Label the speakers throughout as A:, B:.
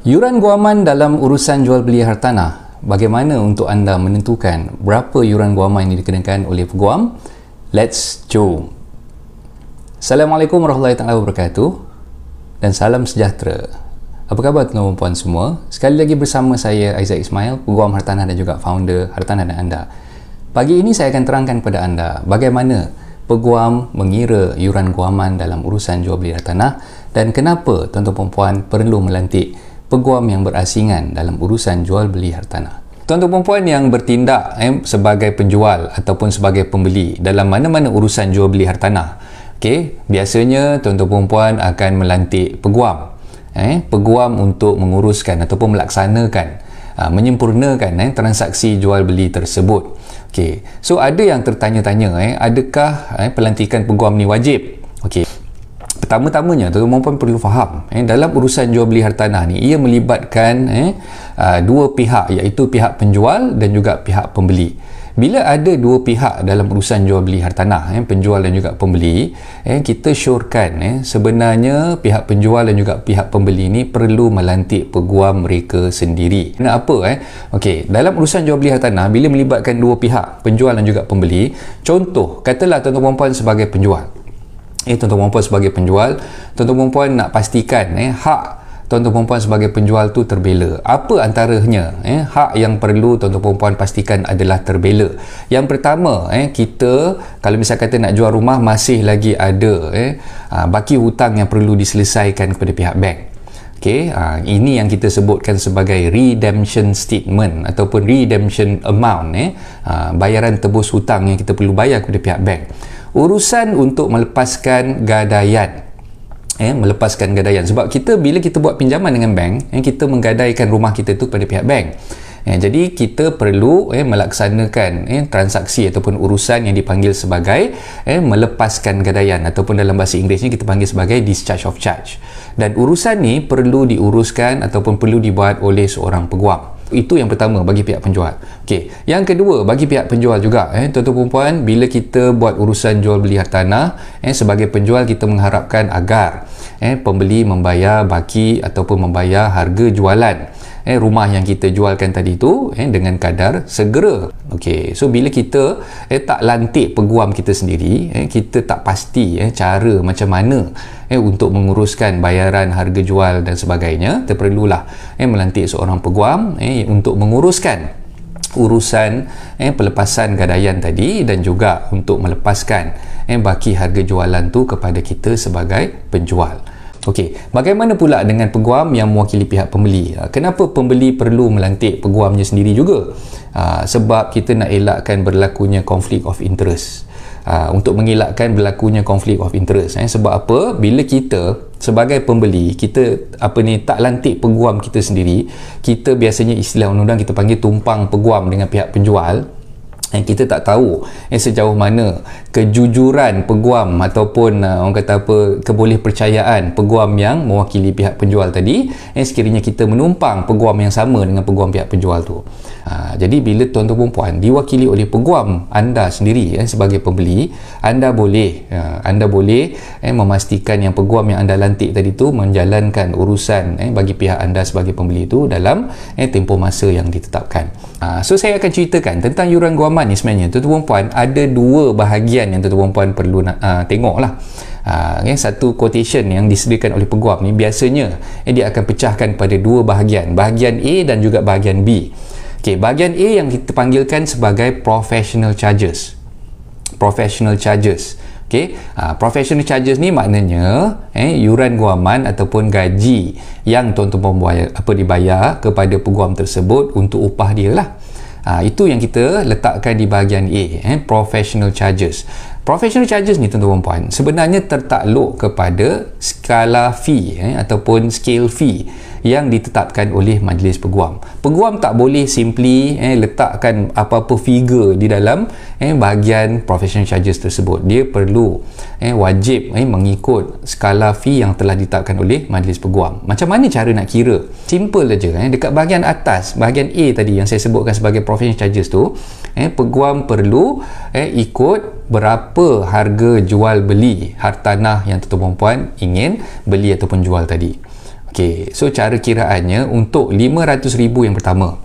A: Yuran guaman dalam urusan jual beli hartanah. Bagaimana untuk anda menentukan berapa yuran guaman yang dikenakan oleh peguam? Let's jom. Assalamualaikum warahmatullahi wabarakatuh dan salam sejahtera. Apa khabar tuan-tuan dan puan semua? Sekali lagi bersama saya Aizat Ismail, peguam hartanah dan juga founder Hartanah dan Anda. Pagi ini saya akan terangkan kepada anda bagaimana peguam mengira yuran guaman dalam urusan jual beli hartanah dan kenapa tuan-tuan dan puan perlu melantik peguam yang berasingan dalam urusan jual beli hartanah. Tuan-tuan dan puan yang bertindak sebagai penjual ataupun sebagai pembeli dalam mana-mana urusan jual beli hartanah, biasanya tuan-tuan dan puan akan melantik peguam. Peguam untuk menguruskan ataupun melaksanakan, menyempurnakan transaksi jual beli tersebut. So ada yang tertanya-tanya, adakah pelantikan peguam ni wajib? Pertama-tamanya tuan-tuan dan puan perlu faham, dalam urusan jual beli hartanah ni ia melibatkan dua pihak, iaitu pihak penjual dan juga pihak pembeli. Bila ada dua pihak dalam urusan jual beli hartanah, penjual dan juga pembeli, kita syorkan sebenarnya pihak penjual dan juga pihak pembeli ni perlu melantik peguam mereka sendiri. Kenapa? Dalam urusan jual beli hartanah, bila melibatkan dua pihak, penjual dan juga pembeli, contoh, katalah tuan-tuan dan puan sebagai penjual. Tuan-tuan dan puan sebagai penjual, tuan-tuan dan puan nak pastikan hak tuan-tuan dan puan sebagai penjual tu terbela. Apa antaranya hak yang perlu tuan-tuan dan puan pastikan adalah terbela? Yang pertama, kita kalau misal kata nak jual rumah, masih lagi ada baki hutang yang perlu diselesaikan kepada pihak bank. Ini yang kita sebutkan sebagai redemption statement ataupun redemption amount, bayaran tebus hutang yang kita perlu bayar kepada pihak bank. Urusan untuk melepaskan gadaian, sebab kita bila kita buat pinjaman dengan bank, kita menggadaikan rumah kita tu kepada pihak bank. Jadi kita perlu melaksanakan transaksi ataupun urusan yang dipanggil sebagai melepaskan gadaian, ataupun dalam bahasa Inggerisnya kita panggil sebagai discharge of charge. Dan urusan ni perlu diuruskan ataupun perlu dibuat oleh seorang peguam. Itu yang pertama bagi pihak penjual. Yang kedua, bagi pihak penjual juga, tuan-tuan dan puan, bila kita buat urusan jual beli hartanah, sebagai penjual kita mengharapkan agar pembeli membayar baki ataupun membayar harga jualan rumah yang kita jualkan tadi tu dengan kadar segera. So bila kita tak lantik peguam kita sendiri, kita tak pasti cara macam mana untuk menguruskan bayaran harga jual dan sebagainya, kita perlulah melantik seorang peguam untuk menguruskan urusan pelepasan gadaian tadi dan juga untuk melepaskan baki harga jualan tu kepada kita sebagai penjual. Bagaimana pula dengan peguam yang mewakili pihak pembeli? Kenapa pembeli perlu melantik peguamnya sendiri juga? Sebab kita nak elakkan berlakunya conflict of interest. Untuk mengelakkan berlakunya conflict of interest. Sebab apa? Bila kita sebagai pembeli, kita tak lantik peguam kita sendiri, kita biasanya istilah undang-undang kita panggil tumpang peguam dengan pihak penjual. Kita tak tahu sejauh mana kejujuran peguam ataupun orang kata apa, kebolehpercayaan peguam yang mewakili pihak penjual tadi sekiranya kita menumpang peguam yang sama dengan peguam pihak penjual tu. Jadi bila tuan-tuan dan puan diwakili oleh peguam anda sendiri sebagai pembeli, anda boleh memastikan yang peguam yang anda lantik tadi tu menjalankan urusan bagi pihak anda sebagai pembeli tu dalam tempoh masa yang ditetapkan. So saya akan ceritakan tentang yuran guaman ni. Sebenarnya tuan-tuan dan puan, ada dua bahagian yang tuan-tuan dan puan perlu tengok lah. Satu quotation yang disediakan oleh peguam ni biasanya dia akan pecahkan pada dua bahagian, bahagian A dan juga bahagian B. Bahagian A yang kita panggilkan sebagai professional charges. Professional charges ni maknanya yuran guaman ataupun gaji yang tuan-tuan dibayar kepada peguam tersebut untuk upah dia lah. Itu yang kita letakkan di bahagian A, professional charges. Professional charges ni tuan-tuan dan puan sebenarnya tertakluk kepada skala fee ataupun scale fee yang ditetapkan oleh majlis peguam. Peguam tak boleh simply letakkan apa-apa figure di dalam bahagian professional charges tersebut. Dia perlu wajib mengikut skala fee yang telah ditetapkan oleh majlis peguam. Macam mana cara nak kira? Simple aja. Dekat bahagian atas, bahagian A tadi yang saya sebutkan sebagai professional charges tu, peguam perlu ikut berapa harga jual beli hartanah yang tuan-tuan puan ingin beli ataupun jual tadi. Okey, so cara kiraannya untuk 500,000 yang pertama.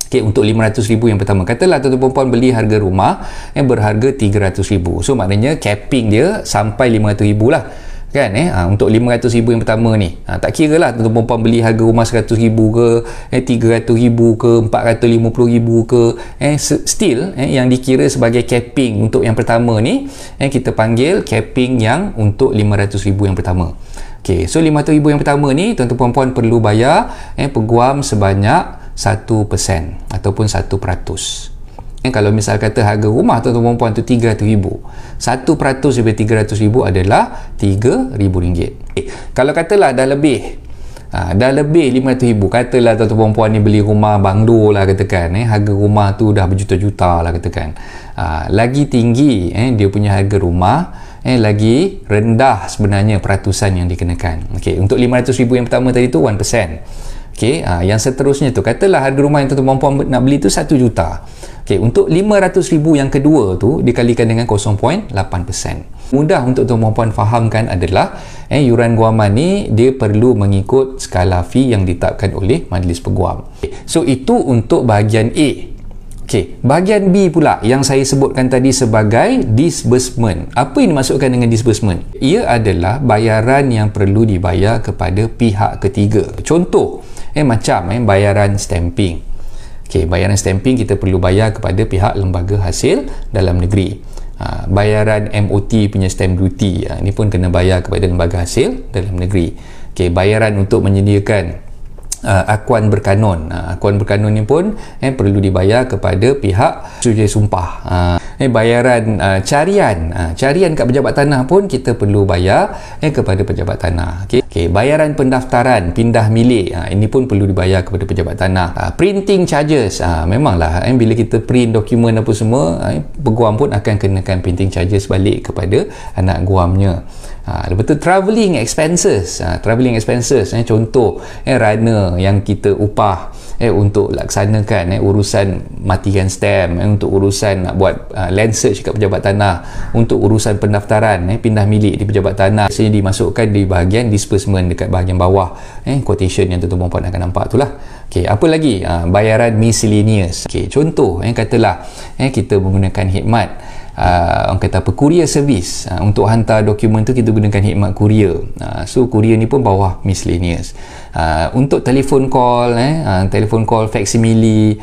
A: Okey, untuk 500,000 yang pertama, katalah tuan-tuan puan beli harga rumah yang berharga 300,000. So maknanya capping dia sampai 500,000 lah. Kan untuk 500,000 yang pertama ni, tak kira lah tuan-tuan puan beli harga rumah 100,000 ke 300,000 ke 450,000 ke still yang dikira sebagai capping untuk yang pertama ni kita panggil capping yang untuk 500,000 yang pertama. Okey, so 500,000 yang pertama ni tuan-tuan puan perlu bayar peguam sebanyak 1% ataupun 1%. Kalau misal kata harga rumah tuan-tuan puan tu 300,000, 1% daripada 300,000 adalah RM3,000. Kalau katalah dah lebih 500,000, katalah tuan-tuan puan ni beli rumah banglo lah katakan, harga rumah tu dah berjuta-juta lah katakan, lagi tinggi dia punya harga rumah, lagi rendah sebenarnya peratusan yang dikenakan. Okey, untuk 500,000 yang pertama tadi tu 1%. Okey, yang seterusnya tu, katalah harga rumah yang tuan-tuan puan nak beli tu 1 juta. Okey, untuk 500,000 yang kedua tu dikalikan dengan 0.8%. Mudah untuk tuan-tuan puan fahamkan adalah yuran guaman ni dia perlu mengikut skala fee yang ditetapkan oleh Majlis Peguam. So itu untuk bahagian A. Okey, bahagian B pula yang saya sebutkan tadi sebagai disbursement. Apa yang dimaksudkan dengan disbursement? Ia adalah bayaran yang perlu dibayar kepada pihak ketiga. Contoh, macam bayaran stamping. Okey, bayaran stamping kita perlu bayar kepada pihak lembaga hasil dalam negeri. Bayaran MOT punya stamp duty, ini pun kena bayar kepada lembaga hasil dalam negeri. Okey, bayaran untuk menyediakan akuan berkanun. Akuan berkanun ni pun perlu dibayar kepada pihak sujai sumpah. Bayaran carian kat pejabat tanah pun kita perlu bayar kepada pejabat tanah. Okey, bayaran pendaftaran pindah milik, ini pun perlu dibayar kepada pejabat tanah. Printing charges, memanglah bila kita print dokumen apa semua, peguam pun akan kenakan printing charges balik kepada anak guamnya. Lepas tu travelling expenses. Contoh runner yang kita upah untuk laksanakan urusan matikan stamp, untuk urusan nak buat land search kat pejabat tanah, untuk urusan pendaftaran pindah milik di pejabat tanah, biasanya dimasukkan di bahagian disbursement dekat bahagian bawah quotation yang tuan-tuan puan akan nampak tu lah. Okey, apa lagi? Bayaran miscellaneous. Okey, contoh katalah kita menggunakan khidmat orang kata apa, courier service. Untuk hantar dokumen tu kita gunakan khidmat courier. So courier ni pun bawah miscellaneous. Untuk telefon call, telefon call facsimile,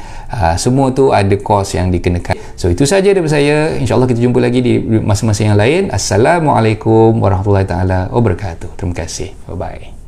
A: semua tu ada kos yang dikenakan. So itu saja daripada saya. InsyaAllah kita jumpa lagi di masa-masa yang lain. Assalamualaikum warahmatullahi taala wabarakatuh. Terima kasih. Bye bye.